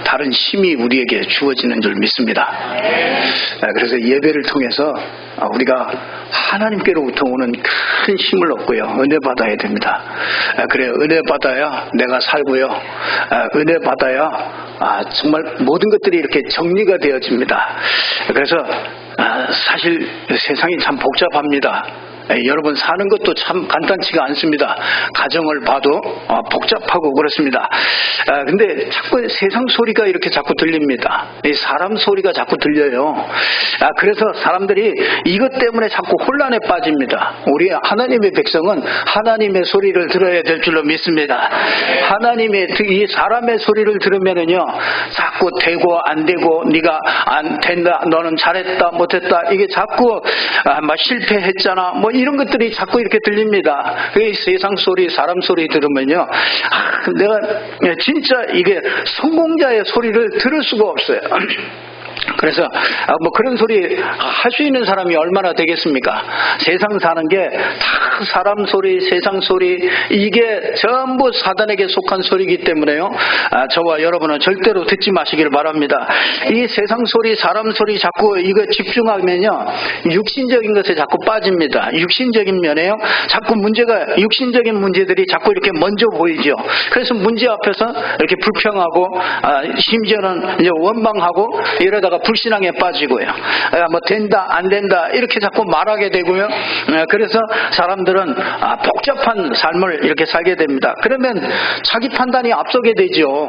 다른 힘이 우리에게 주어지는 줄 믿습니다. 그래서 예배를 통해서 우리가 하나님께로부터 오는 큰 힘을 얻고요, 은혜 받아야 됩니다. 그래, 은혜 받아야 내가 살고요, 은혜 받아야 정말 모든 것들이 이렇게 정리가 되어집니다. 그래서 사실 세상이 참 복잡합니다. 여러분 사는 것도 참 간단치가 않습니다. 가정을 봐도 복잡하고 그렇습니다. 근데 자꾸 세상 소리가 이렇게 자꾸 들립니다. 사람 소리가 자꾸 들려요. 그래서 사람들이 이것 때문에 자꾸 혼란에 빠집니다. 우리 하나님의 백성은 하나님의 소리를 들어야 될 줄로 믿습니다. 하나님의 이 사람의 소리를 들으면은요, 자꾸 되고 안 되고 네가 안 된다, 너는 잘했다 못했다, 이게 자꾸 막 실패했잖아, 뭐 이런 것들이 자꾸 이렇게 들립니다. 이 세상 소리, 사람 소리 들으면요, 내가 진짜 이게 성공자의 소리를 들을 수가 없어요. 그래서 뭐 그런 소리 할 수 있는 사람이 얼마나 되겠습니까? 세상 사는 게 다 사람 소리, 세상 소리, 이게 전부 사단에게 속한 소리이기 때문에요, 저와 여러분은 절대로 듣지 마시길 바랍니다. 이 세상 소리, 사람 소리 자꾸 이거 집중하면요, 육신적인 것에 자꾸 빠집니다. 육신적인 면에요, 자꾸 육신적인 문제들이 자꾸 이렇게 먼저 보이죠. 그래서 문제 앞에서 이렇게 불평하고 심지어는 이제 원망하고 이러다가 불신앙에 빠지고요, 뭐 된다 안 된다 이렇게 자꾸 말하게 되고요. 그래서 사람들은 복잡한 삶을 이렇게 살게 됩니다. 그러면 자기 판단이 앞서게 되죠.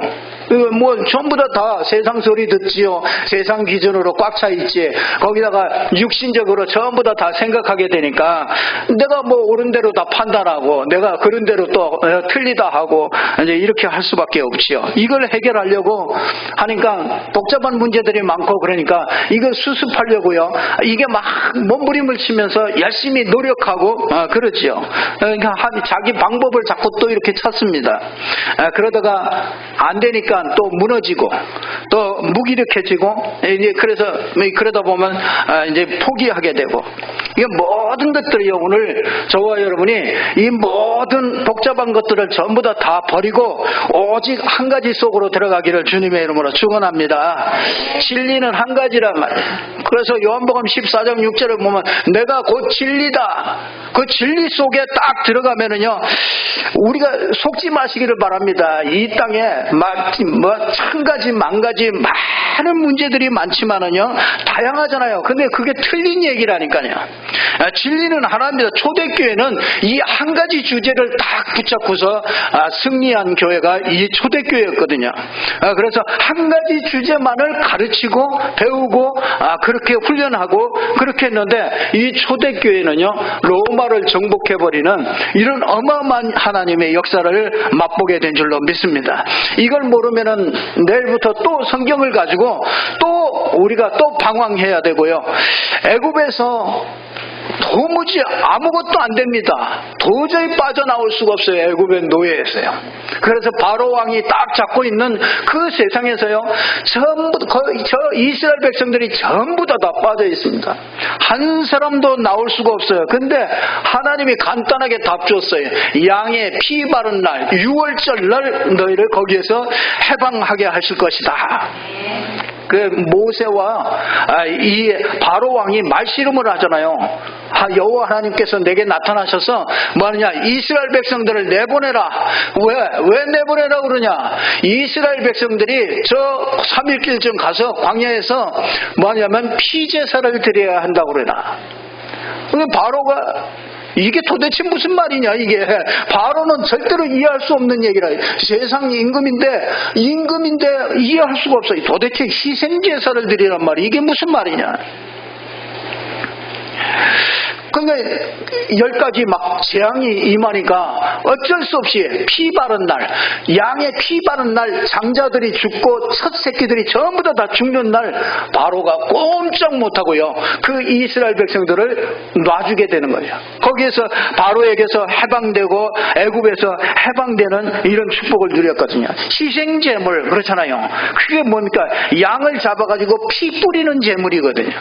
뭐 전부 다 세상 소리 듣지요. 세상 기준으로 꽉 차 있지. 거기다가 육신적으로 전부 다 생각하게 되니까 내가 뭐 옳은 대로 다 판단하고 내가 그런 대로 또 틀리다 하고 이제 이렇게 할 수밖에 없지요. 이걸 해결하려고 하니까 복잡한 문제들이 많고, 그러니까 이걸 수습하려고요, 이게 막 몸부림을 치면서 열심히 노력하고 그러지요. 그러니까 자기 방법을 자꾸 또 이렇게 찾습니다. 그러다가 안 되니까 또 무너지고 또 무기력해지고, 이제 그래서 그러다 보면 이제 포기하게 되고, 이게 모든 것들이요, 오늘 저와 여러분이 이 모든 복잡한 것들을 전부 다 버리고 오직 한 가지 속으로 들어가기를 주님의 이름으로 축원합니다. 진리는 한 가지란 말이에요. 그래서 요한복음 14장 6절을 보면 내가 곧 진리다, 그 진리 속에 딱 들어가면은요, 우리가 속지 마시기를 바랍니다. 이 땅에 뭐 천 가지 만 가지 많은 문제들이 많지만은요, 다양하잖아요. 근데 그게 틀린 얘기라니까요. 진리는 하나입니다. 초대교회는 이 한 가지 주제를 딱 붙잡고서 승리한 교회가 이 초대교회였거든요. 그래서 한 가지 주제만을 가르치고 배우고 그렇게 훈련하고 그렇게 했는데, 이 초대교회는요, 로마를 정복해버리는 이런 어마어마한 하나님의 역사를 맛보게 된 줄로 믿습니다. 이걸 모르면은 내일부터 또 성경을 가지고 또 우리가 또 방황해야 되고요. 애굽에서 도무지 아무것도 안 됩니다. 도저히 빠져나올 수가 없어요. 애굽의 노예에서요. 그래서 바로 왕이 딱 잡고 있는 그 세상에서요, 전부 저 이스라엘 백성들이 전부 다 빠져 있습니다. 한 사람도 나올 수가 없어요. 근데 하나님이 간단하게 답 줬어요. 양의 피 바른 날, 6월절 날 너희를 거기에서 해방하게 하실 것이다. 그 모세와 이 바로 왕이 말씨름을 하잖아요. 여호와 하나님께서 내게 나타나셔서 뭐하느냐, 이스라엘 백성들을 내보내라. 왜 내보내라 그러냐, 이스라엘 백성들이 저 3일길쯤 가서 광야에서 뭐하냐면 피제사를 드려야 한다고 그러나. 근데 바로가 이게 도대체 무슨 말이냐, 이게 바로는 절대로 이해할 수 없는 얘기라. 세상 임금인데 이해할 수가 없어요. 도대체 희생제사를 드리란 말이 이게 무슨 말이냐. 그러니까 10가지 막 재앙이 임하니까 어쩔 수 없이 피 바른 날, 양의 피 바른 날 장자들이 죽고 첫 새끼들이 전부 다 죽는 날 바로가 꼼짝 못하고요, 그 이스라엘 백성들을 놔주게 되는 거예요. 거기에서 바로에게서 해방되고 애굽에서 해방되는 이런 축복을 누렸거든요. 희생제물, 그렇잖아요. 그게 뭡니까? 양을 잡아가지고 피 뿌리는 제물이거든요.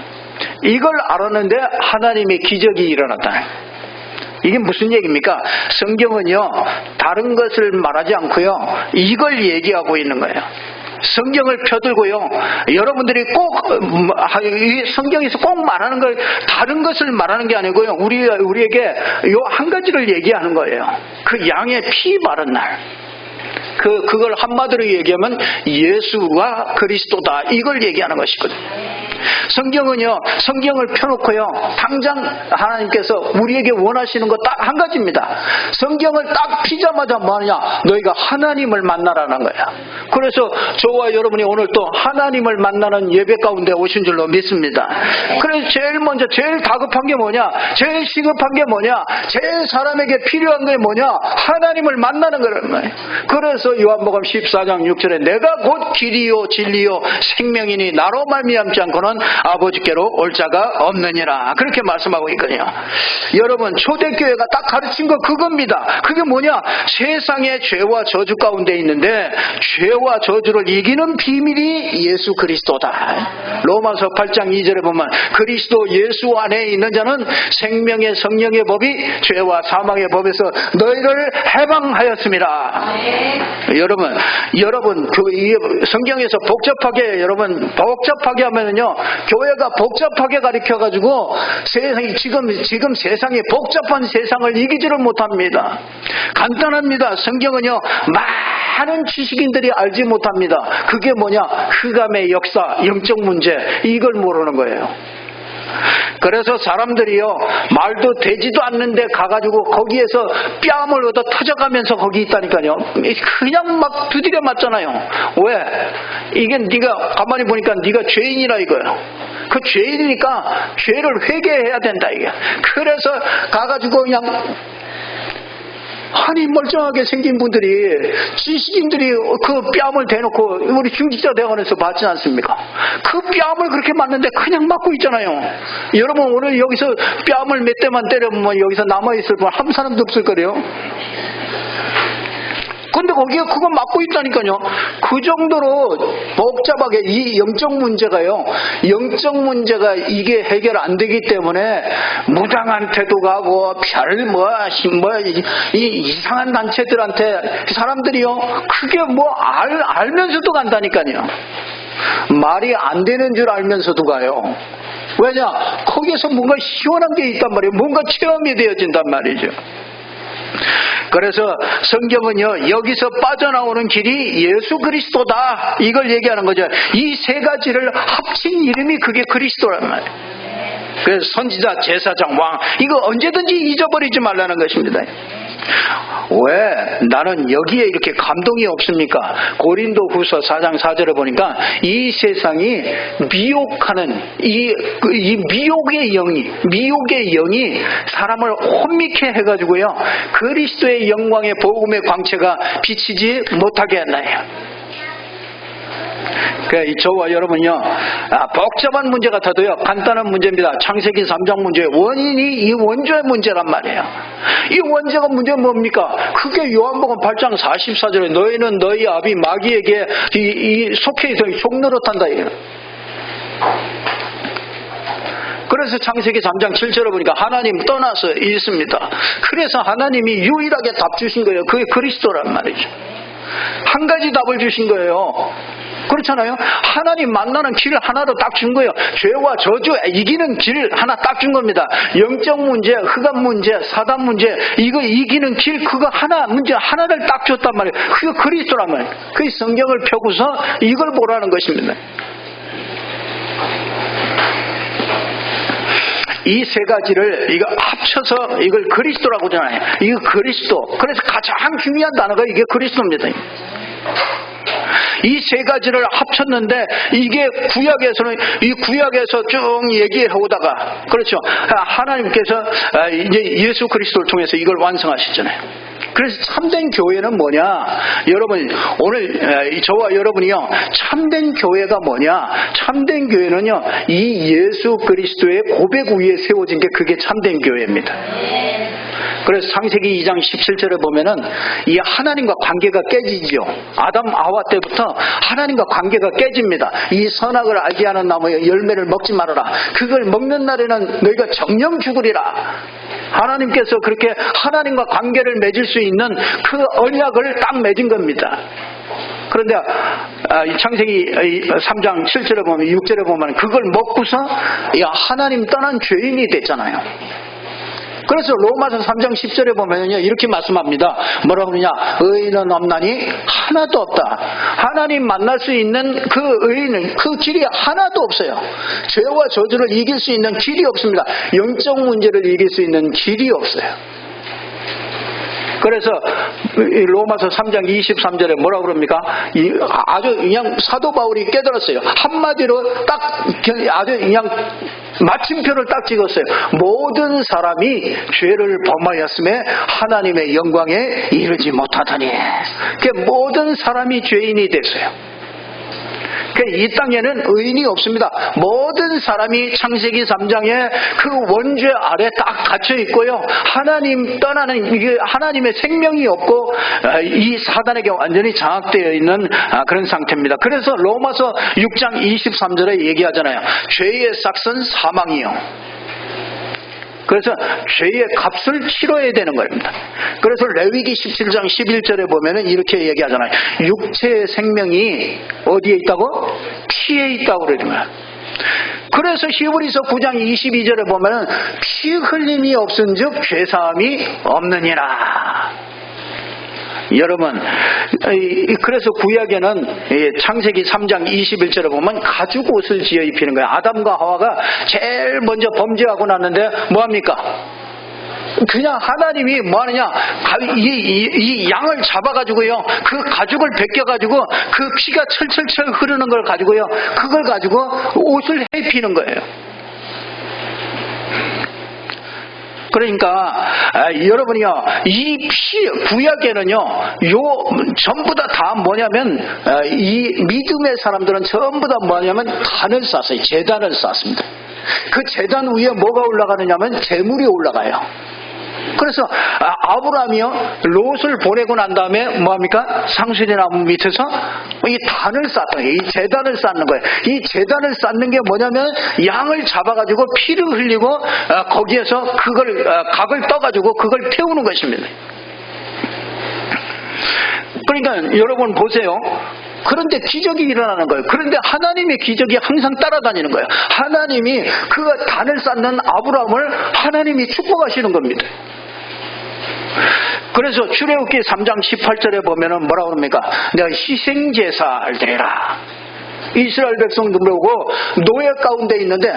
이걸 알았는데 하나님의 기적이 일어났다. 이게 무슨 얘기입니까? 성경은요, 다른 것을 말하지 않고요, 이걸 얘기하고 있는 거예요. 성경을 펴들고요. 여러분들이 꼭 성경에서 꼭 말하는 걸 다른 것을 말하는 게 아니고요. 우리에게 요 한 가지를 얘기하는 거예요. 그 양의 피 바른 날. 그걸 한마디로 얘기하면 예수가 그리스도다. 이걸 얘기하는 것이거든요. 성경은요, 성경을 펴놓고요, 당장 하나님께서 우리에게 원하시는 거 딱 한 가지입니다. 성경을 딱 피자마자 뭐하냐? 너희가 하나님을 만나라는 거야. 그래서 저와 여러분이 오늘 또 하나님을 만나는 예배 가운데 오신 줄로 믿습니다. 그래서 제일 먼저, 제일 다급한 게 뭐냐? 제일 시급한 게 뭐냐? 제일 사람에게 필요한 게 뭐냐? 하나님을 만나는 거란 말이에요. 그래서 요한복음 14장 6절에 내가 곧 길이요 진리요 생명이니 나로 말미암지 않고는 아버지께로 올 자가 없느니라. 그렇게 말씀하고 있거든요. 여러분, 초대교회가 딱 가르친 거 그겁니다. 그게 뭐냐? 세상의 죄와 저주 가운데 있는데 죄와 저주를 이기는 비밀이 예수 그리스도다. 로마서 8장 2절에 보면 그리스도 예수 안에 있는 자는 생명의 성령의 법이 죄와 사망의 법에서 너희를 해방하였습니다. 여러분 성경에서 복잡하게 하면은요, 교회가 복잡하게 가르쳐가지고 세상이 지금 세상이 복잡한 세상을 이기지를 못합니다. 간단합니다. 성경은요, 많은 지식인들이 알지 못합니다. 그게 뭐냐? 흑암의 역사, 영적 문제, 이걸 모르는 거예요. 그래서 사람들이요, 말도 되지도 않는데 가가지고 거기에서 뺨을 얻어 터져가면서 거기 있다니까요. 그냥 막 두드려 맞잖아요. 왜? 이게 네가 가만히 보니까 네가 죄인이라 이거예요. 그 죄인이니까 죄를 회개해야 된다 이게. 그래서 가가지고 그냥 아니 멀쩡하게 생긴 분들이, 지식인들이 그 뺨을 대놓고 우리 중직자대원에서 받지 않습니까? 그 뺨을 그렇게 맞는데 그냥 맞고 있잖아요. 여러분, 오늘 여기서 뺨을 몇 대만 때려보면 여기서 남아있을 분 한 사람도 없을 거래요. 근데 거기에 그거 맞고 있다니까요. 그 정도로 복잡하게 이 영적 문제가요, 영적 문제가 이게 해결 안 되기 때문에 무당한테도 가고 이 이상한 단체들한테 사람들이요, 그게 뭐 알면서도 간다니까요. 말이 안 되는 줄 알면서도 가요. 왜냐? 거기에서 뭔가 시원한 게 있단 말이에요. 뭔가 체험이 되어진단 말이죠. 그래서 성경은요, 여기서 빠져나오는 길이 예수 그리스도다, 이걸 얘기하는 거죠. 이 세 가지를 합친 이름이 그게 그리스도란 말이에요. 그래서 선지자, 제사장, 왕, 이거 언제든지 잊어버리지 말라는 것입니다. 왜 나는 여기에 이렇게 감동이 없습니까? 고린도후서 4장 4절에 보니까 이 세상이 미혹하는 이 미혹의 영이 사람을 혼미케 해가지고요, 그리스도의 영광의 복음의 광채가 비치지 못하게 했나요? 저와 여러분요, 복잡한 문제 같아도요, 간단한 문제입니다. 창세기 3장 문제, 원인이 이 원조의 문제란 말이에요. 이 원죄가 문제는 뭡니까? 그게 요한복음 8장 44절에 너희는 너희 아비 마귀에게 속해 있어 속노릇한다 이래요. 그래서 창세기 3장 7절에 보니까 하나님 떠나서 있습니다. 그래서 하나님이 유일하게 답 주신 거예요. 그게 그리스도란 말이죠. 한 가지 답을 주신 거예요. 그렇잖아요. 하나님 만나는 길 하나로 딱 준 거예요. 죄와 저주 이기는 길 하나 딱 준 겁니다. 영적 문제, 흑암 문제, 사단 문제, 이거 이기는 길, 그거 문제 하나를 딱 줬단 말이에요. 그게 그리스도란 말이에요. 그 성경을 펴고서 이걸 보라는 것입니다. 이 세 가지를 이거 합쳐서 이걸 그리스도라고 하잖아요. 이거 그리스도. 그래서 가장 중요한 단어가 이게 그리스도입니다. 이 세 가지를 합쳤는데 이게 구약에서 쭉 얘기해 오다가, 그렇죠, 하나님께서 이제 예수 그리스도를 통해서 이걸 완성하셨잖아요. 그래서 참된 교회는 뭐냐? 여러분, 오늘 저와 여러분이요, 참된 교회가 뭐냐? 참된 교회는요, 이 예수 그리스도의 고백 위에 세워진 게 그게 참된 교회입니다. 그래서 창세기 2장 17절에 보면은 이 하나님과 관계가 깨지지요. 아담 아와 때부터 하나님과 관계가 깨집니다. 이 선악을 알게 하는 나무의 열매를 먹지 말아라. 그걸 먹는 날에는 너희가 정령 죽으리라. 하나님께서 그렇게 하나님과 관계를 맺을 수 있는 그 언약을 딱 맺은 겁니다. 그런데 이 창세기 3장 7절에 보면 6절에 보면 그걸 먹고서 하나님 떠난 죄인이 됐잖아요. 그래서 로마서 3장 10절에 보면요 이렇게 말씀합니다. 뭐라고 그러냐? 의인은 없나니 하나도 없다. 하나님 만날 수 있는 그 의인은 그 길이 하나도 없어요. 죄와 저주를 이길 수 있는 길이 없습니다. 영적 문제를 이길 수 있는 길이 없어요. 그래서 로마서 3장 23절에 뭐라고 그럽니까? 아주 그냥 사도 바울이 깨달았어요. 한마디로 딱 아주 그냥 마침표를 딱 찍었어요. 모든 사람이 죄를 범하였음에 하나님의 영광에 이르지 못하다니. 그러니까 모든 사람이 죄인이 됐어요. 이 땅에는 의인이 없습니다. 모든 사람이 창세기 3장에 그 원죄 아래 딱 갇혀 있고요. 하나님 떠나는 이게 하나님의 생명이 없고 이 사단에게 완전히 장악되어 있는 그런 상태입니다. 그래서 로마서 6장 23절에 얘기하잖아요. 죄의 삭은 사망이요. 그래서 죄의 값을 치러야 되는 겁니다. 그래서 레위기 17장 11절에 보면은 이렇게 얘기하잖아요. 육체의 생명이 어디에 있다고? 피에 있다고 그러는 거야. 그래서 히브리서 9장 22절에 보면은 피 흘림이 없은즉 죄사함이 없느니라. 여러분, 그래서 구약에는 창세기 3장 21절에 보면 가죽 옷을 지어 입히는 거예요. 아담과 하와가 제일 먼저 범죄하고 났는데 뭐합니까? 그냥 하나님이 뭐하느냐, 이 양을 잡아가지고요, 그 가죽을 벗겨가지고 그 피가 철철철 흐르는 걸 가지고요, 그걸 가지고 옷을 해입히는 거예요. 그러니까 여러분이요, 이 구약에는요 전부 다 뭐냐면 이 믿음의 사람들은 전부 다 뭐냐면 단을 쌓았어요. 제단을 쌓습니다. 그 제단 위에 뭐가 올라가느냐면 제물이 올라가요. 그래서 아브라함이요 롯을 보내고 난 다음에 뭐합니까? 상수리나무 밑에서 이 단을 쌓던 이 제단을 쌓는 거예요. 이 제단을 쌓는 게 뭐냐면 양을 잡아가지고 피를 흘리고 거기에서 그걸 각을 떠가지고 그걸 태우는 것입니다. 그러니까 여러분 보세요. 그런데 기적이 일어나는 거예요. 그런데 하나님의 기적이 항상 따라다니는 거예요. 하나님이 그 단을 쌓는 아브라함을 하나님이 축복하시는 겁니다. 그래서 출애굽기 3장 18절에 보면은 뭐라고 합니까? 내가 희생제사를 드리라. 이스라엘 백성들 보고 노예 가운데 있는데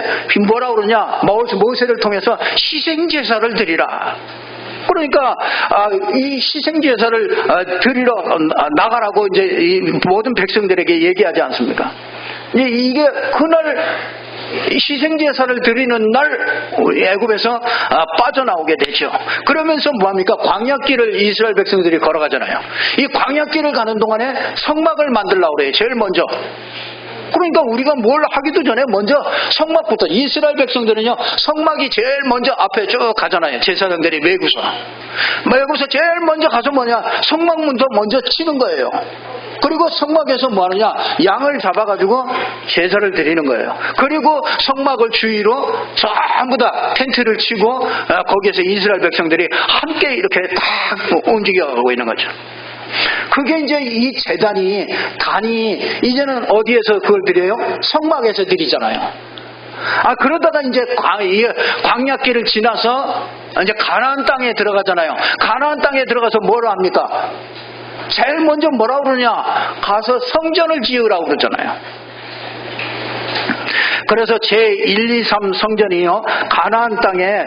뭐라고 그러냐? 모세를 통해서 희생제사를 드리라. 그러니까 이 희생제사를 드리러 나가라고 이제 이 모든 백성들에게 얘기하지 않습니까? 이게 그날 희생제사를 드리는 날 애굽에서 빠져나오게 되죠. 그러면서 뭐합니까? 광야길을 이스라엘 백성들이 걸어가잖아요. 이 광야길을 가는 동안에 성막을 만들려고 그래요. 제일 먼저. 그러니까 우리가 뭘 하기도 전에 먼저 성막부터, 이스라엘 백성들은요 성막이 제일 먼저 앞에 쭉 가잖아요. 제사장들이 메고서 제일 먼저 가서 뭐냐, 성막문도 먼저 치는 거예요. 그리고 성막에서 뭐 하느냐, 양을 잡아가지고 제사를 드리는 거예요. 그리고 성막을 주위로 전부 다 텐트를 치고 거기에서 이스라엘 백성들이 함께 이렇게 딱 움직여가고 있는 거죠. 그게 이제 이 단이 이제는 어디에서 그걸 드려요? 성막에서 드리잖아요. 그러다가 이제 광야길을 지나서 이제 가나안 땅에 들어가잖아요. 가나안 땅에 들어가서 뭐라 합니까? 제일 먼저 뭐라고 그러냐? 가서 성전을 지으라고 그러잖아요. 그래서 제1, 2, 3 성전이요, 가나안 땅에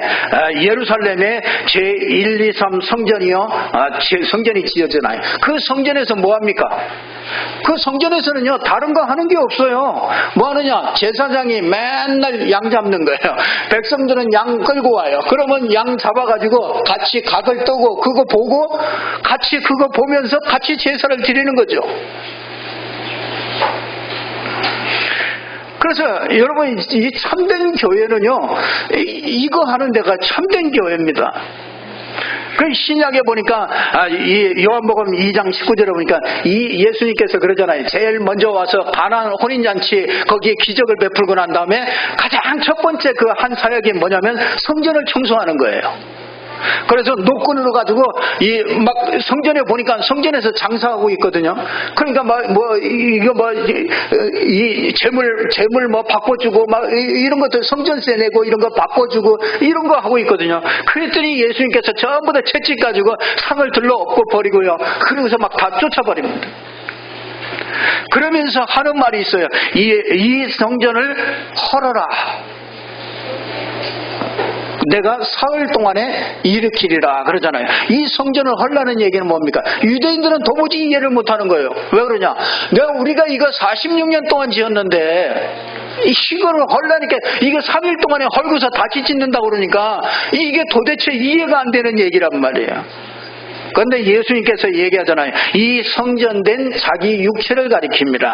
예루살렘에 제1, 2, 3 성전이요, 성전이 지어지나요? 그 성전에서 뭐합니까? 그 성전에서는요 다른 거 하는 게 없어요. 뭐 하느냐, 제사장이 맨날 양 잡는 거예요. 백성들은 양 끌고 와요. 그러면 양 잡아가지고 같이 각을 뜨고 그거 보고 같이 그거 보면서 같이 제사를 드리는 거죠. 그래서 여러분, 이 참된 교회는요 이거 하는 데가 참된 교회입니다. 그 신약에 보니까 이 요한복음 2장 19절에 보니까 이 예수님께서 그러잖아요. 제일 먼저 와서 가나안 혼인잔치 거기에 기적을 베풀고 난 다음에 가장 첫 번째 그 한 사역이 뭐냐면 성전을 청소하는 거예요. 그래서 노끈으로 가지고 막 성전에 보니까 성전에서 장사하고 있거든요. 그러니까 이 재물 뭐 바꿔주고 막 이런 것들 성전세 내고 이런 거 바꿔주고 이런 거 하고 있거든요. 그랬더니 예수님께서 전부 다 채찍 가지고 상을 들러 엎고 버리고요. 그러면서 막 다 쫓아버립니다. 그러면서 하는 말이 있어요. 이 성전을 헐어라. 내가 사흘 동안에 일으키리라 그러잖아요. 이 성전을 헐라는 얘기는 뭡니까? 유대인들은 도무지 이해를 못하는 거예요. 왜 그러냐? 우리가 이거 46년 동안 지었는데 이거를 헐라니까 이거 3일 동안에 헐고서 다시 짓는다고 그러니까 이게 도대체 이해가 안 되는 얘기란 말이에요. 그런데 예수님께서 얘기하잖아요. 이 성전된 자기 육체를 가리킵니다.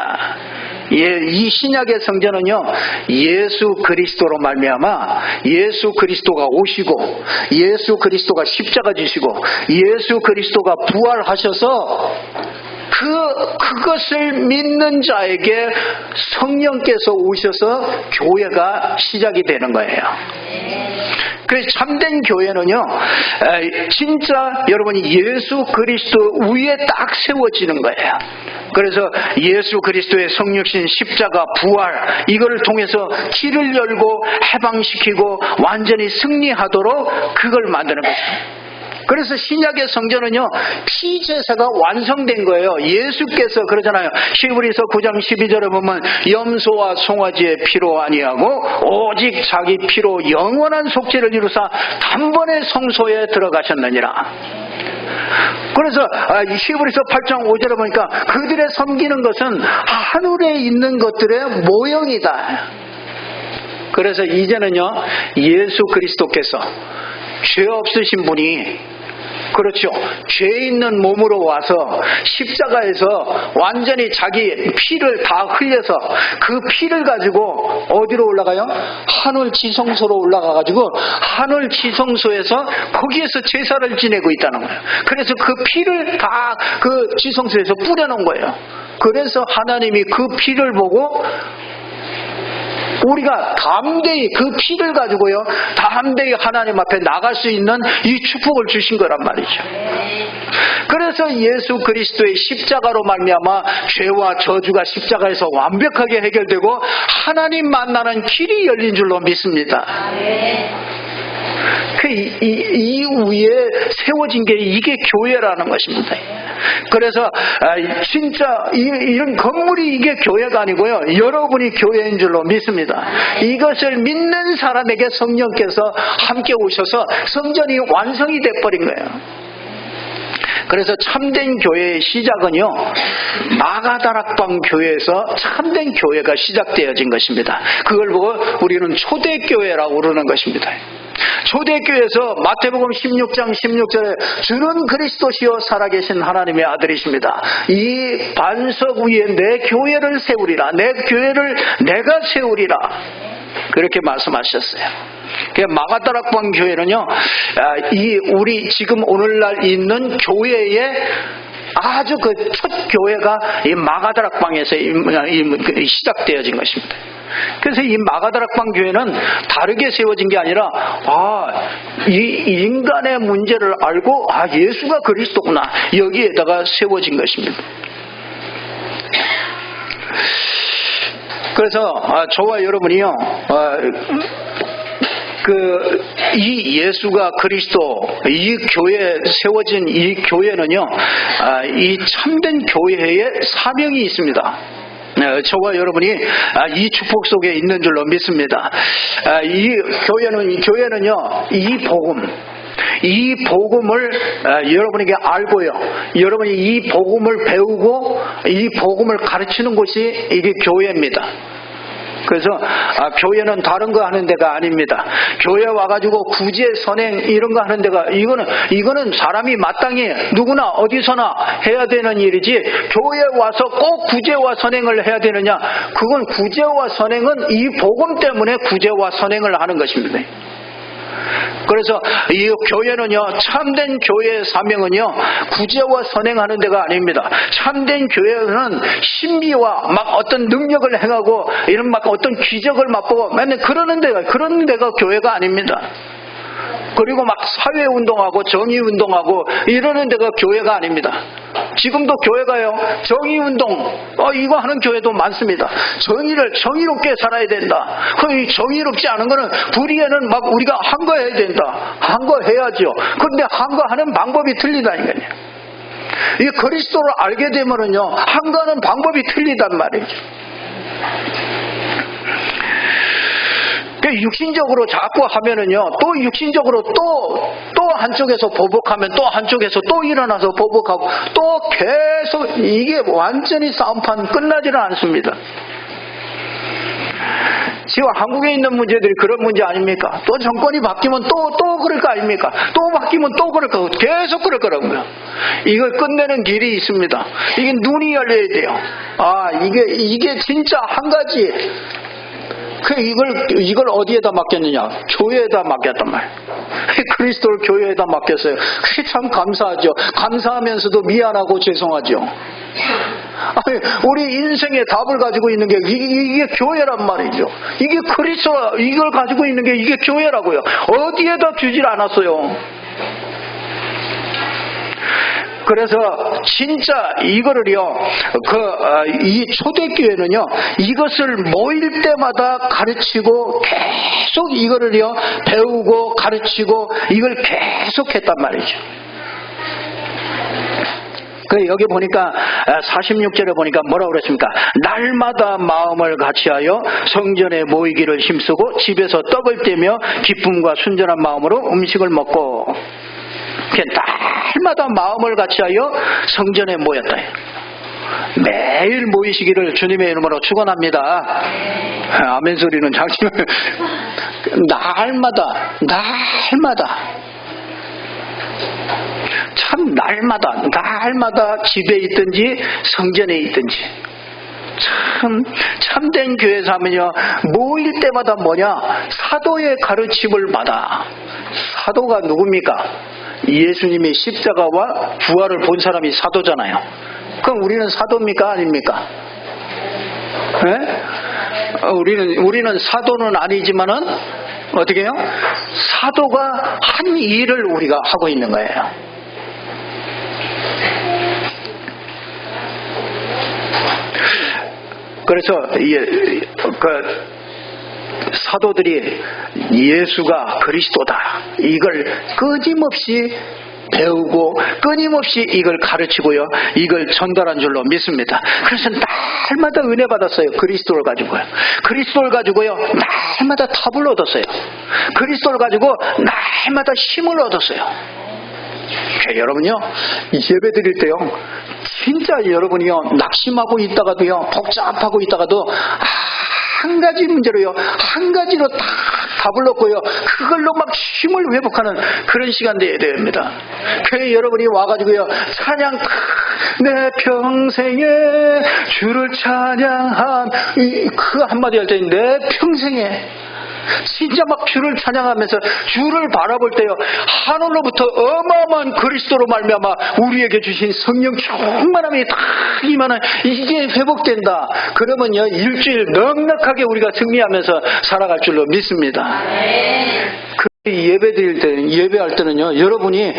이 신약의 성전은요, 예수 그리스도로 말미암아 예수 그리스도가 오시고 예수 그리스도가 십자가 지시고 예수 그리스도가 부활하셔서 그것을 믿는 자에게 성령께서 오셔서 교회가 시작이 되는 거예요. 그래서 참된 교회는요, 진짜 여러분이 예수 그리스도 위에 딱 세워지는 거예요. 그래서 예수 그리스도의 성육신, 십자가, 부활 이거를 통해서 길을 열고 해방시키고 완전히 승리하도록 그걸 만드는 거죠. 그래서 신약의 성전은요, 피제사가 완성된 거예요. 예수께서 그러잖아요. 히브리서 9장 12절에 보면 염소와 송아지의 피로 아니하고 오직 자기 피로 영원한 속죄를 이루사 단번에 성소에 들어가셨느니라. 그래서 히브리서 8장 5절에 보니까 그들의 섬기는 것은 하늘에 있는 것들의 모형이다. 그래서 이제는요, 예수 그리스도께서 죄 없으신 분이, 그렇죠, 죄 있는 몸으로 와서 십자가에서 완전히 자기 피를 다 흘려서 그 피를 가지고 어디로 올라가요? 하늘 지성소로 올라가가지고 하늘 지성소에서 거기에서 제사를 지내고 있다는 거예요. 그래서 그 피를 다 그 지성소에서 뿌려놓은 거예요. 그래서 하나님이 그 피를 보고 우리가 담대히 그 피를 가지고요, 담대히 하나님 앞에 나갈 수 있는 이 축복을 주신 거란 말이죠. 그래서 예수 그리스도의 십자가로 말미암아 죄와 저주가 십자가에서 완벽하게 해결되고 하나님 만나는 길이 열린 줄로 믿습니다. 이 위에 세워진 게 이게 교회라는 것입니다. 그래서 진짜 이런 건물이 이게 교회가 아니고요, 여러분이 교회인 줄로 믿습니다. 이것을 믿는 사람에게 성령께서 함께 오셔서 성전이 완성이 돼버린 거예요. 그래서 참된 교회의 시작은요, 마가다락방 교회에서 참된 교회가 시작되어진 것입니다. 그걸 보고 우리는 초대교회라고 부르는 것입니다. 초대교회에서 마태복음 16장 16절에 주는 그리스도시요 살아계신 하나님의 아들이십니다. 이 반석 위에 내 교회를 세우리라. 내 교회를 내가 세우리라. 그렇게 말씀하셨어요. 마가다락방 교회는요, 우리 지금 오늘날 있는 교회의 아주 그 첫 교회가 이 마가다락방에서 시작되어진 것입니다. 그래서 이 마가다락방 교회는 다르게 세워진 게 아니라 이 인간의 문제를 알고 예수가 그리스도구나, 여기에다가 세워진 것입니다. 그래서 저와 여러분이요, 이 예수가 그리스도, 이 교회에 세워진 이 교회는요, 이 참된 교회의 사명이 있습니다. 저와 여러분이 이 축복 속에 있는 줄로 믿습니다. 이 교회는요, 이 복음을 여러분에게 알고요, 여러분이 이 복음을 배우고 이 복음을 가르치는 곳이 이게 교회입니다. 그래서 교회는 다른 거 하는 데가 아닙니다. 교회 와가지고 구제 선행 이런 거 하는 데가, 이거는 사람이 마땅히 누구나 어디서나 해야 되는 일이지, 교회 와서 꼭 구제와 선행을 해야 되느냐, 그건 구제와 선행은 이 복음 때문에 구제와 선행을 하는 것입니다. 그래서 이 교회는요, 참된 교회의 사명은요, 구제와 선행하는 데가 아닙니다. 참된 교회는 신비와 막 어떤 능력을 행하고 이런 막 어떤 기적을 맛보고 맨날 그런 데가 교회가 아닙니다. 그리고 막 사회운동하고 정의운동하고 이러는 데가 교회가 아닙니다. 지금도 교회가요, 정의운동, 이거 하는 교회도 많습니다. 정의롭게 살아야 된다. 그 정의롭지 않은 거는 불의에는 막 우리가 항거해야 된다. 항거해야죠. 그런데 항거하는 방법이 틀리다니까요. 이 그리스도를 알게 되면은요, 항거하는 방법이 틀리단 말이죠. 육신적으로 자꾸 하면은요, 또 육신적으로 또 한쪽에서 보복하면 또 한쪽에서 또 일어나서 보복하고 또 계속 이게 완전히 싸움판 끝나지는 않습니다. 지금 한국에 있는 문제들이 그런 문제 아닙니까? 또 정권이 바뀌면 또 그럴 거 아닙니까? 또 바뀌면 또 그럴 거, 계속 그럴 거라고요. 이걸 끝내는 길이 있습니다. 이게 눈이 열려야 돼요. 이게 진짜 한 가지. 이걸 어디에다 맡겼느냐? 교회에다 맡겼단 말이에요. 그리스도를 교회에다 맡겼어요. 그게 참 감사하죠. 감사하면서도 미안하고 죄송하죠. 우리 인생의 답을 가지고 있는 게 이게 교회란 말이죠. 이게 그리스도, 이걸 가지고 있는 게 이게 교회라고요. 어디에다 주질 않았어요. 그래서 진짜 이거를요, 이 초대교회는요, 이것을 모일 때마다 가르치고 계속 이거를요, 배우고 가르치고 이걸 계속 했단 말이죠. 여기 보니까 46절에 보니까 뭐라고 그랬습니까? 날마다 마음을 같이하여 성전에 모이기를 힘쓰고 집에서 떡을 떼며 기쁨과 순전한 마음으로 음식을 먹고, 날마다 마음을 같이하여 성전에 모였다. 매일 모이시기를 주님의 이름으로 축원합니다. 아멘 소리는 장치면 날마다 참 날마다 집에 있든지 성전에 있든지, 참된 교회에서 하면요, 모일 때마다 사도의 가르침을 받아. 사도가 누굽니까? 예수님의 십자가와 부활을 본 사람이 사도잖아요. 그럼 우리는 사도입니까? 아닙니까? 네? 우리는 사도는 아니지만은 어떻게 해요? 사도가 한 일을 우리가 하고 있는 거예요. 그래서 사도들이 예수가 그리스도다, 이걸 끊임없이 배우고 끊임없이 이걸 가르치고요, 이걸 전달한 줄로 믿습니다. 그래서 날마다 은혜 받았어요. 그리스도를 가지고요. 날마다 답을 얻었어요. 그리스도를 가지고 날마다 힘을 얻었어요. 여러분요, 예배 드릴 때요, 진짜 여러분이요, 낙심하고 있다가도요, 복잡하고 있다가도 한 가지 문제로요, 한 가지로 다 답을 얻고요, 그걸로 막 힘을 회복하는 그런 시간 되어야 됩니다. 교회 여러분이 와가지고요, 찬양, 내 평생에 주를 찬양한, 그 한마디 할 때 내 평생에 진짜 막 주를 찬양하면서 주를 바라볼 때요, 하늘로부터 어마어마한 그리스도로 말미암아 우리에게 주신 성령 충만함이 다 임하는, 이게 회복된다. 그러면요, 일주일 넉넉하게 우리가 승리하면서 살아갈 줄로 믿습니다. 예배 드릴 때는, 예배할 때는요, 여러분이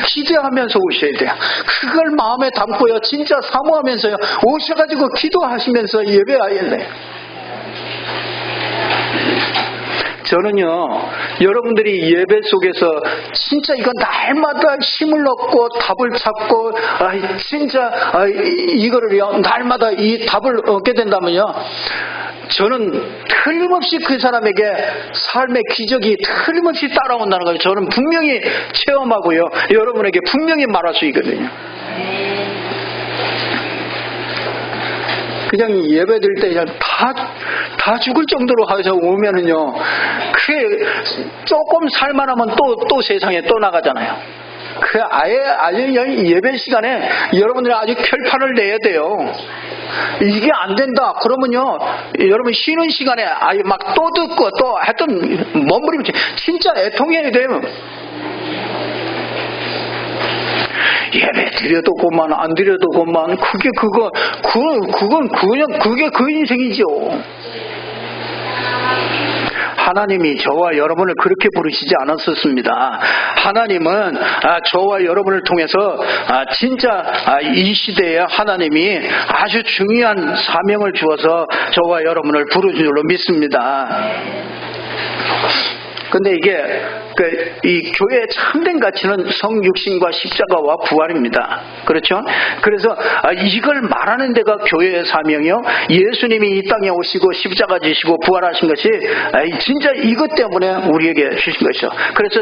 기대하면서 오셔야 돼요. 그걸 마음에 담고요, 진짜 사모하면서요, 오셔가지고 기도하시면서 예배해야 돼요. 저는요, 여러분들이 예배 속에서 진짜 이거 날마다 힘을 얻고 답을 찾고, 이거를요, 날마다 이 답을 얻게 된다면요, 저는 틀림없이 그 사람에게 삶의 기적이 틀림없이 따라온다는 걸 저는 분명히 체험하고요, 여러분에게 분명히 말할 수 있거든요. 그냥 예배 드릴 때 그냥 다 죽을 정도로 하셔 오면은요, 그게 조금 살만하면 또 세상에 또 나가잖아요. 아예 예배 시간에 여러분들이 아주 결판을 내야 돼요. 이게 안 된다 그러면요, 여러분 쉬는 시간에 아예 막 또 듣고 또 하여튼 머무리면 진짜 애통해야 돼요. 예배 드려도 고만 안 드려도 고만, 그게 그 인생이죠. 하나님이 저와 여러분을 그렇게 부르시지 않았었습니다. 하나님은 저와 여러분을 통해서 진짜 이 시대에 하나님이 아주 중요한 사명을 주어서 저와 여러분을 부르신 줄로 믿습니다. 근데 이게 이 교회의 참된 가치는 성육신과 십자가와 부활입니다. 그렇죠? 그래서 이걸 말하는 데가 교회의 사명이요. 예수님이 이 땅에 오시고 십자가 지시고 부활하신 것이 진짜 이것 때문에 우리에게 주신 것이죠. 그래서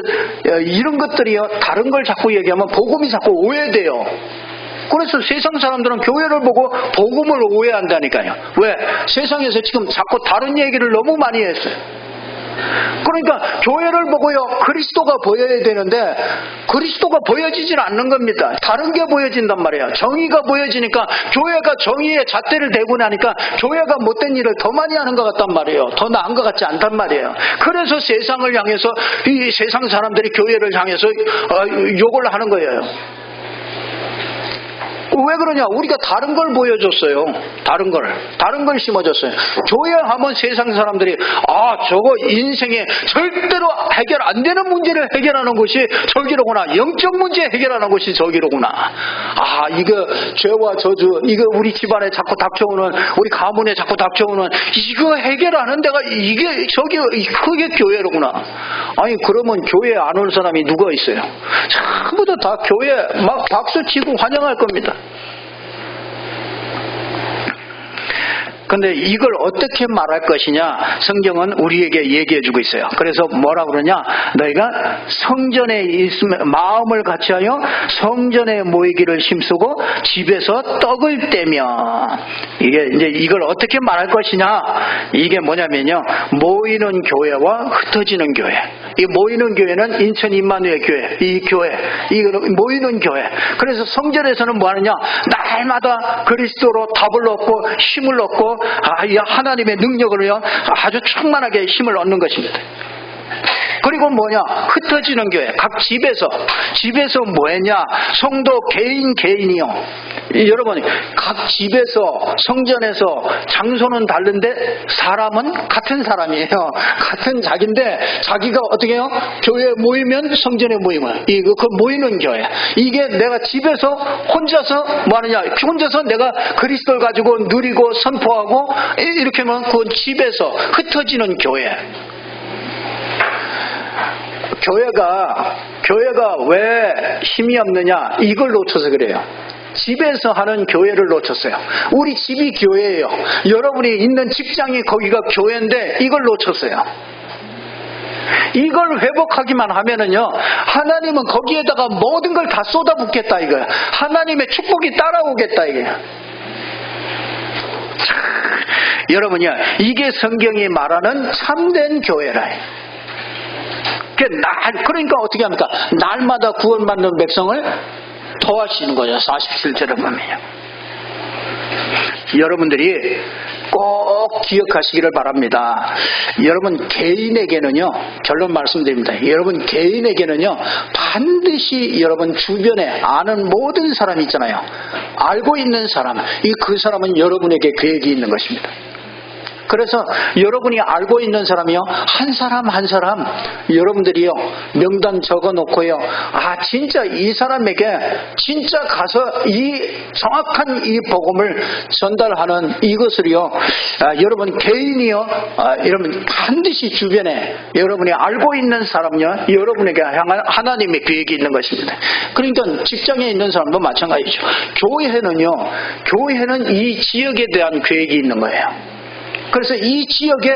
이런 것들이요, 다른 걸 자꾸 얘기하면 복음이 자꾸 오해돼요. 그래서 세상 사람들은 교회를 보고 복음을 오해한다니까요. 왜? 세상에서 지금 자꾸 다른 얘기를 너무 많이 했어요. 그러니까 교회를 보고요, 그리스도가 보여야 되는데 그리스도가 보여지질 않는 겁니다. 다른 게 보여진단 말이에요. 정의가 보여지니까 교회가 정의의 잣대를 대고 나니까 교회가 못된 일을 더 많이 하는 것 같단 말이에요. 더 나은 것 같지 않단 말이에요. 그래서 세상을 향해서, 이 세상 사람들이 교회를 향해서 욕을 하는 거예요. 왜 그러냐? 우리가 다른 걸 보여줬어요. 다른 걸 심어줬어요. 교회 하면 세상 사람들이 저거 인생에 절대로 해결 안 되는 문제를 해결하는 것이 저기로구나. 영적 문제 해결하는 것이 저기로구나. 이거 죄와 저주, 이거 우리 집안에 자꾸 닥쳐오는, 우리 가문에 자꾸 닥쳐오는 이거 해결하는 데가 그게 교회로구나. 아니 그러면 교회에 안 올 사람이 누가 있어요? 전부 다 교회 막 박수 치고 환영할 겁니다. 근데 이걸 어떻게 말할 것이냐, 성경은 우리에게 얘기해주고 있어요. 그래서 뭐라 그러냐, 너희가 성전에 있으면 마음을 같이하여 성전에 모이기를 힘쓰고 집에서 떡을 떼며, 이게 이제 이걸 어떻게 말할 것이냐, 이게 뭐냐면요, 모이는 교회와 흩어지는 교회. 이 모이는 교회는 인천 임마누엘 교회, 이 모이는 교회. 그래서 성전에서는 뭐 하느냐, 날마다 그리스도로 답을 얻고 힘을 얻고 이 하나님의 능력으로요 아주 충만하게 힘을 얻는 것입니다. 그리고 뭐냐, 흩어지는 교회. 각 집에서 뭐했냐, 성도 개인이요. 여러분, 각 집에서, 성전에서 장소는 다른데 사람은 같은 사람이에요. 같은 자기인데 자기가 어떻게 해요? 교회에 모이면, 성전에 모이면 그 모이는 교회. 이게 내가 집에서 혼자서 뭐 하느냐, 혼자서 내가 그리스도를 가지고 누리고 선포하고 이렇게 하면 그 집에서 흩어지는 교회. 교회가 왜 힘이 없느냐, 이걸 놓쳐서 그래요. 집에서 하는 교회를 놓쳤어요. 우리 집이 교회예요. 여러분이 있는 직장이 거기가 교회인데 이걸 놓쳤어요. 이걸 회복하기만 하면은요, 하나님은 거기에다가 모든 걸 다 쏟아붓겠다 이거야. 하나님의 축복이 따라오겠다 이게. 여러분이요, 이게 성경이 말하는 참된 교회라. 그러니까 어떻게 합니까? 날마다 구원받는 백성을 더하시는 거죠. 47절을 보면요. 여러분들이 꼭 기억하시기를 바랍니다. 여러분 개인에게는요, 결론 말씀드립니다. 여러분 개인에게는요, 반드시 여러분 주변에 아는 모든 사람이 있잖아요. 알고 있는 사람, 그 사람은 여러분에게 계획이 있는 것입니다. 그래서 여러분이 알고 있는 사람이요, 한 사람 여러분들이요 명단 적어놓고요, 진짜 이 사람에게 진짜 가서 이 정확한 이 복음을 전달하는 이것을요, 여러분 개인이요, 여러분 반드시 주변에 여러분이 알고 있는 사람요, 여러분에게 향한 하나님의 계획이 있는 것입니다. 그러니까 직장에 있는 사람도 마찬가지죠. 교회는 이 지역에 대한 계획이 있는 거예요. 그래서 이 지역에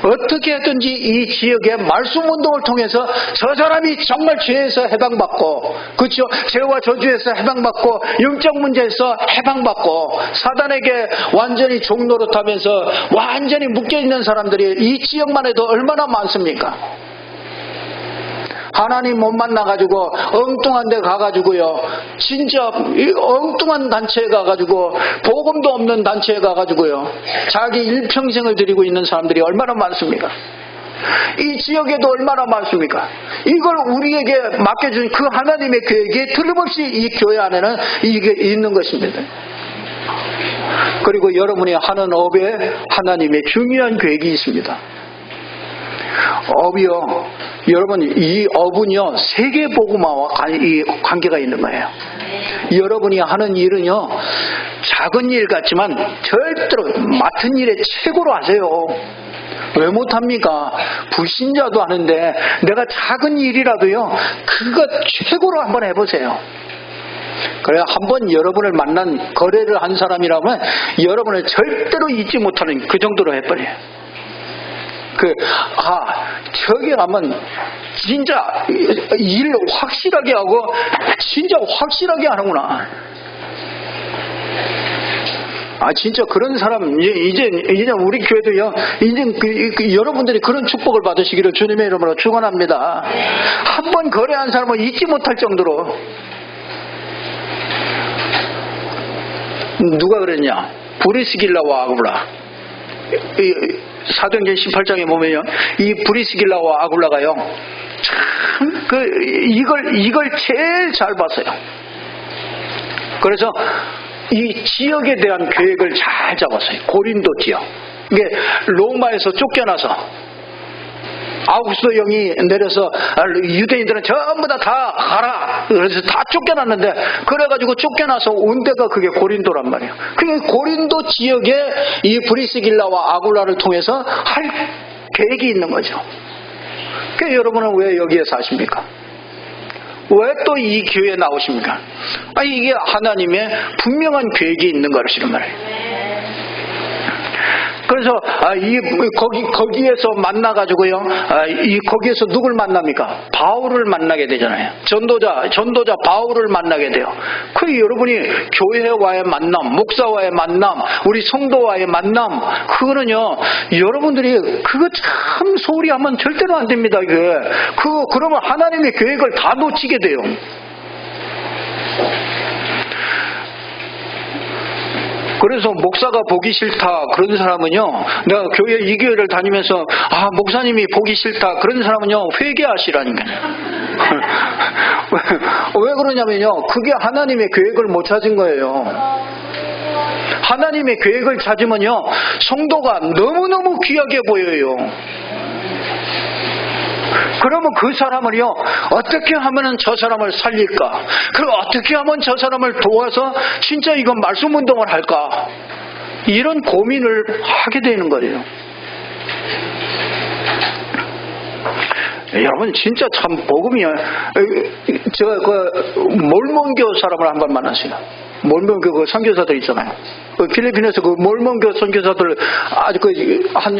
어떻게 하든지 이 지역에 말씀 운동을 통해서 저 사람이 정말 죄에서 해방받고, 그렇죠? 죄와 저주에서 해방받고, 영적 문제에서 해방받고, 사단에게 완전히 종노릇하면서 완전히 묶여있는 사람들이 이 지역만 해도 얼마나 많습니까? 하나님 못 만나가지고 엉뚱한 데 가가지고요, 진짜 엉뚱한 단체에 가가지고, 복음도 없는 단체에 가가지고요, 자기 일평생을 드리고 있는 사람들이 얼마나 많습니까? 이 지역에도 얼마나 많습니까? 이걸 우리에게 맡겨준 그 하나님의 계획이 틀림없이 이 교회 안에는 이게 있는 것입니다. 그리고 여러분이 하는 업에 하나님의 중요한 계획이 있습니다. 업이요. 여러분, 이 업은요, 세계복음화와 관계가 있는 거예요. 여러분이 하는 일은요, 작은 일 같지만 절대로 맡은 일에 최고로 하세요. 왜 못합니까? 불신자도 하는데 내가 작은 일이라도요, 그거 최고로 한번 해보세요. 그래, 한번 여러분을 만난, 거래를 한 사람이라면 여러분을 절대로 잊지 못하는 그 정도로 해버려요. 저기 가면 진짜 일 확실하게 하고 진짜 확실하게 하는구나. 진짜 그런 사람, 이제 우리 교회도요, 이제 여러분들이 그런 축복을 받으시기를 주님의 이름으로 축원합니다. 한 번 거래한 사람은 잊지 못할 정도로. 누가 그랬냐? 브리스길라와 아굴라. 사도행전 18장에 보면요, 이 브리스길라와 아굴라가요, 참 이걸 제일 잘 봤어요. 그래서 이 지역에 대한 계획을 잘 잡았어요. 고린도 지역. 이게 로마에서 쫓겨나서 아우구스도 영이 내려서 유대인들은 전부 다 가라. 그래서 다 쫓겨났는데, 그래가지고 쫓겨나서 온 데가 그게 고린도란 말이에요. 그게 고린도 지역에 이 브리스길라와 아굴라를 통해서 할 계획이 있는 거죠. 그러니까 여러분은 왜 여기에 사십니까? 왜 또 이 교회에 나오십니까? 이게 하나님의 분명한 계획이 있는 것이란 말이에요. 그래서 거기에서 만나가지고요, 거기에서 누굴 만납니까? 바울을 만나게 되잖아요. 전도자 바울을 만나게 돼요. 그 여러분이 교회와의 만남, 목사와의 만남, 우리 성도와의 만남, 그거는요, 여러분들이 그거 참 소홀히 하면 절대로 안 됩니다. 그러면 하나님의 계획을 다 놓치게 돼요. 그래서 목사가 보기 싫다 그런 사람은요, 내가 교회 이 교회를 다니면서 목사님이 보기 싫다 그런 사람은요, 회개하시라니까요. 왜 그러냐면요, 그게 하나님의 계획을 못 찾은 거예요. 하나님의 계획을 찾으면요, 성도가 너무너무 귀하게 보여요. 그러면 그 사람을요, 어떻게 하면 저 사람을 살릴까? 그리고 어떻게 하면 저 사람을 도와서 진짜 이건 말씀 운동을 할까? 이런 고민을 하게 되는 거예요. 여러분, 진짜 참 복음이요. 몰몬교 사람을 한번 만났어요. 몰몬교 그 선교사들 있잖아요. 필리핀에서 그 몰몬교 선교사들 아주 한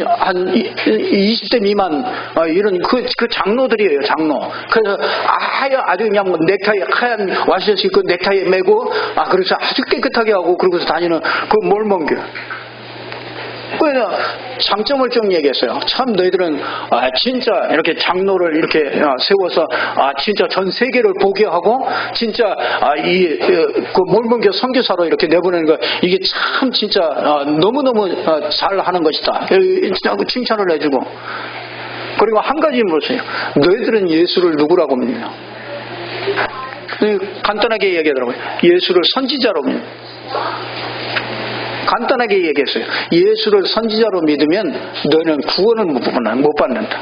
20대 미만 이런 그 장로들이에요, 장로. 그래서 아주 그냥 넥타이 하얀 와시셔츠 그 넥타이에 메고 그래서 아주 깨끗하게 하고 그러고서 다니는 그 몰몬교. 그래서 장점을 좀 얘기했어요. 참 너희들은 진짜 이렇게 장로를 이렇게 세워서 진짜 전 세계를 보게 하고 진짜 그 몰몬교 선교사로 이렇게 내보내는 거, 이게 참 진짜 너무너무 잘 하는 것이다. 칭찬을 해주고, 그리고 한 가지 물었어요. 너희들은 예수를 누구라고 믿냐? 간단하게 얘기하더라고요. 예수를 선지자로 믿냐? 간단하게 얘기했어요. 예수를 선지자로 믿으면 너는 구원을 못 받는다.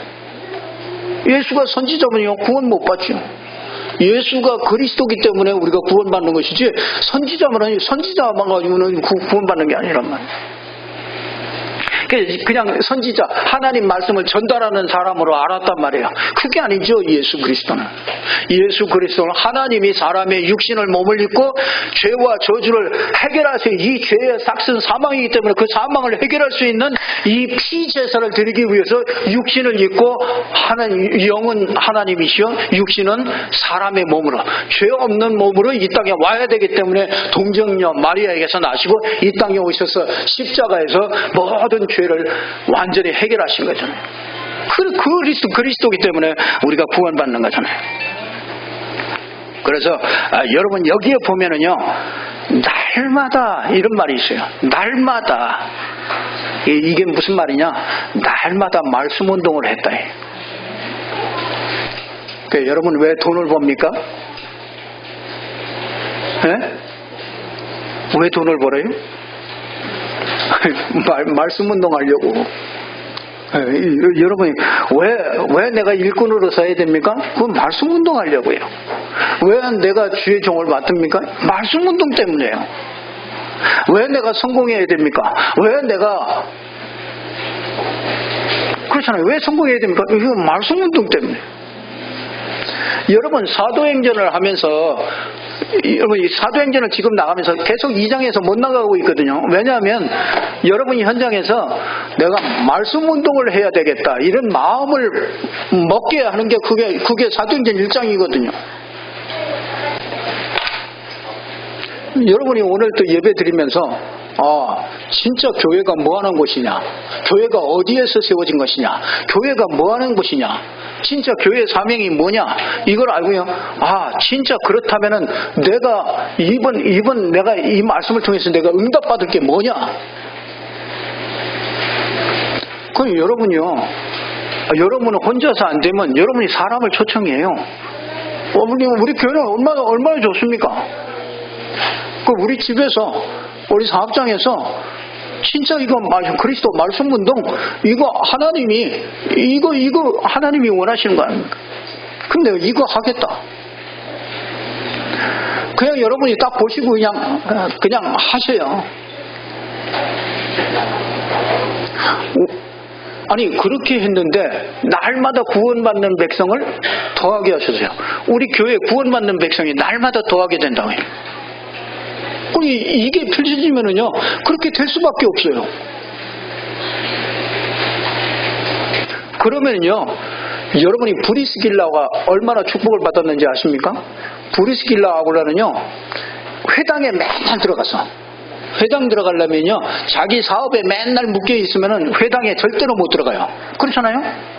예수가 선지자면요, 구원 못 받죠. 예수가 그리스도기 때문에 우리가 구원받는 것이지, 선지자만 가지고는 구원받는 게 아니란 말이에요. 그냥 선지자, 하나님 말씀을 전달하는 사람으로 알았단 말이에요. 그게 아니죠, 예수 그리스도는. 예수 그리스도는 하나님이 사람의 육신을 몸을 입고 죄와 저주를 해결하세요. 이 죄의 삭슨 사망이기 때문에 그 사망을 해결할 수 있는 이 피제사를 드리기 위해서 육신을 입고, 영은 하나님이시여 육신은 사람의 몸으로, 죄 없는 몸으로 이 땅에 와야 되기 때문에 동정녀 마리아에게서 나시고 이 땅에 오셔서 십자가에서 모든 죄를 완전히 해결하신 거잖아요. 그리스도기 때문에 우리가 구원받는 거잖아요. 그래서 여러분 여기에 보면은요, 날마다 이런 말이 있어요. 날마다. 이게 무슨 말이냐? 날마다 말씀 운동을 했다. 그러니까 여러분 왜 돈을 법니까? 왜 돈을 벌어요? 말씀 운동하려고. 여러분이 왜 내가 일꾼으로 서야 됩니까? 그건 말씀 운동하려고요. 왜 내가 주의 종을 맡습니까? 말씀 운동 때문에요. 왜 내가 성공해야 됩니까? 왜 내가 그렇잖아요. 왜 성공해야 됩니까? 이건 말씀 운동 때문에. 여러분 사도행전을 하면서 여러분 이 사도행전을 지금 나가면서 계속 2장에서 못 나가고 있거든요. 왜냐하면 여러분이 현장에서 내가 말씀 운동을 해야 되겠다 이런 마음을 먹게 하는 게 그게 사도행전 1장이거든요. 여러분이 오늘 또 예배 드리면서 진짜 교회가 뭐 하는 곳이냐, 교회가 어디에서 세워진 것이냐, 교회가 뭐 하는 곳이냐, 진짜 교회 사명이 뭐냐, 이걸 알고요. 진짜 그렇다면은 내가 이번 내가 이 말씀을 통해서 내가 응답받을 게 뭐냐. 그럼 여러분은 혼자서 안 되면 여러분이 사람을 초청해요. 우리 교회는 얼마나 좋습니까? 우리 집에서 우리 사업장에서 진짜 이거 그리스도 말씀 운동 이거 하나님이 원하시는 거 아닙니까? 근데 이거 하겠다. 그냥 여러분이 딱 보시고 그냥 하세요. 아니 그렇게 했는데 날마다 구원받는 백성을 더하게 하셨어요. 우리 교회 구원받는 백성이 날마다 더하게 된다고요. 이게 펼쳐지면은요 그렇게 될 수밖에 없어요. 그러면요 여러분이 브리스길라가 얼마나 축복을 받았는지 아십니까? 브리스길라 아굴라는요 회당에 맨날 들어가서 회당 들어가려면요 자기 사업에 맨날 묶여 있으면은 회당에 절대로 못 들어가요. 그렇잖아요?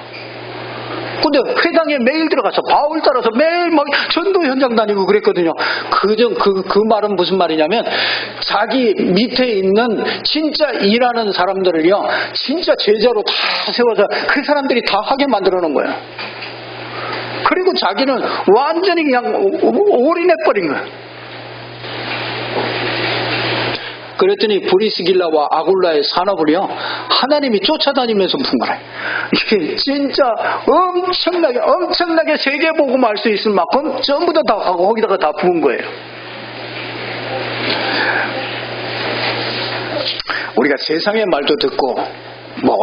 근데 회당에 매일 들어가서 바울 따라서 매일 막 전도 현장 다니고 그랬거든요. 그 말은 무슨 말이냐면 자기 밑에 있는 진짜 일하는 사람들을요 진짜 제자로 다 세워서 그 사람들이 다 하게 만들어 놓은 거예요. 그리고 자기는 완전히 그냥 올인해버린 거예요. 그랬더니 브리스길라와 아굴라의 산업을요 하나님이 쫓아다니면서 푼 거래. 이게 진짜 엄청나게 세계복음 할 수 있을 만큼 전부 다 하고 거기다가 다 부은 거예요. 우리가 세상의 말도 듣고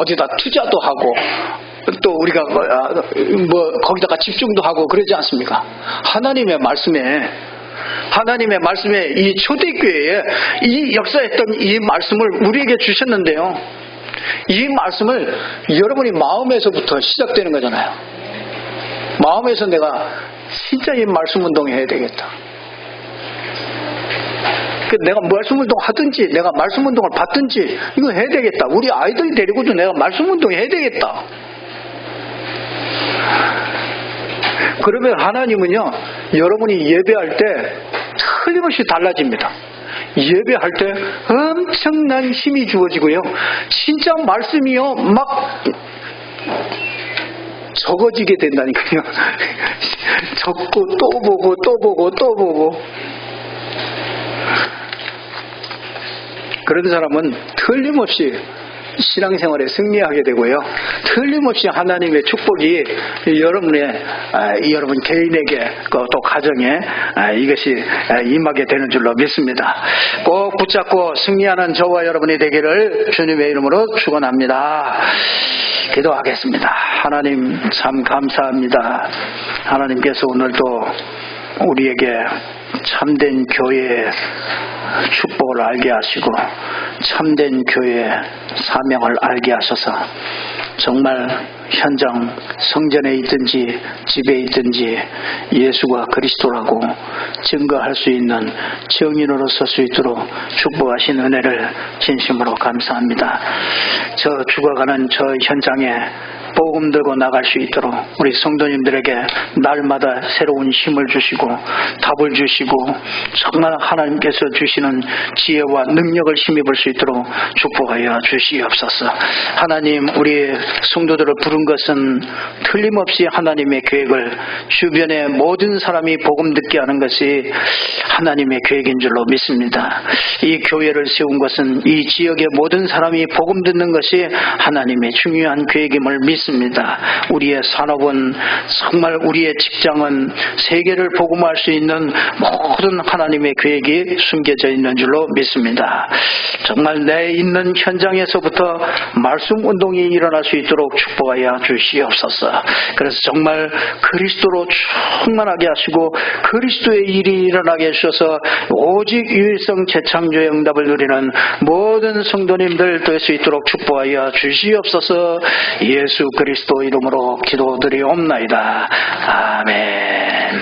어디다 투자도 하고 또 우리가 거기다가 집중도 하고 그러지 않습니까? 하나님의 말씀에 이 초대교회에 이 역사했던 이 말씀을 우리에게 주셨는데요. 이 말씀을 여러분이 마음에서부터 시작되는 거잖아요. 마음에서 내가 진짜 이 말씀 운동을 해야 되겠다. 내가 말씀 운동 하든지 내가 말씀 운동을 받든지 이거 해야 되겠다. 우리 아이들 데리고도 내가 말씀 운동 해야 되겠다. 그러면 하나님은요 여러분이 예배할 때 틀림없이 달라집니다. 예배할 때 엄청난 힘이 주어지고요 진짜 말씀이요 막 적어지게 된다니까요. 적고 또 보고 그런 사람은 틀림없이 신앙생활에 승리하게 되고요. 틀림없이 하나님의 축복이 여러분 개인에게 또 가정에 이것이 임하게 되는 줄로 믿습니다. 꼭 붙잡고 승리하는 저와 여러분이 되기를 주님의 이름으로 축원합니다. 기도하겠습니다. 하나님 참 감사합니다. 하나님께서 오늘도 우리에게 참된 교회의 축복을 알게 하시고 참된 교회의 사명을 알게 하셔서 정말 현장 성전에 있든지 집에 있든지 예수가 그리스도라고 증거할 수 있는 증인으로 설 수 있도록 축복하신 은혜를 진심으로 감사합니다. 저 죽어가는 저 현장에 복음 들고 나갈 수 있도록 우리 성도님들에게 날마다 새로운 힘을 주시고 답을 주시고 정말 하나님께서 주시는 지혜와 능력을 힘입을 수 있도록 축복하여 주시옵소서. 하나님, 우리 성도들을 부른 것은 틀림없이 하나님의 계획을 주변의 모든 사람이 복음 듣게 하는 것이 하나님의 계획인 줄로 믿습니다. 이 교회를 세운 것은 이 지역의 모든 사람이 복음 듣는 것이 하나님의 중요한 계획임을 믿습니다. 우리의 산업은 정말 우리의 직장은 세계를 복음할 수 있는 모든 하나님의 계획이 숨겨져 있는 줄로 믿습니다. 정말 내 있는 현장에서부터 말씀 운동이 일어날 수 있도록 축복하여 주시옵소서. 그래서 정말 그리스도로 충만하게 하시고 그리스도의 일이 일어나게 해주셔서 오직 유일성 재창조의 응답을 누리는 모든 성도님들 될 수 있도록 축복하여 주시옵소서. 예수 그리스도 이름으로 기도드리옵나이다. 아멘.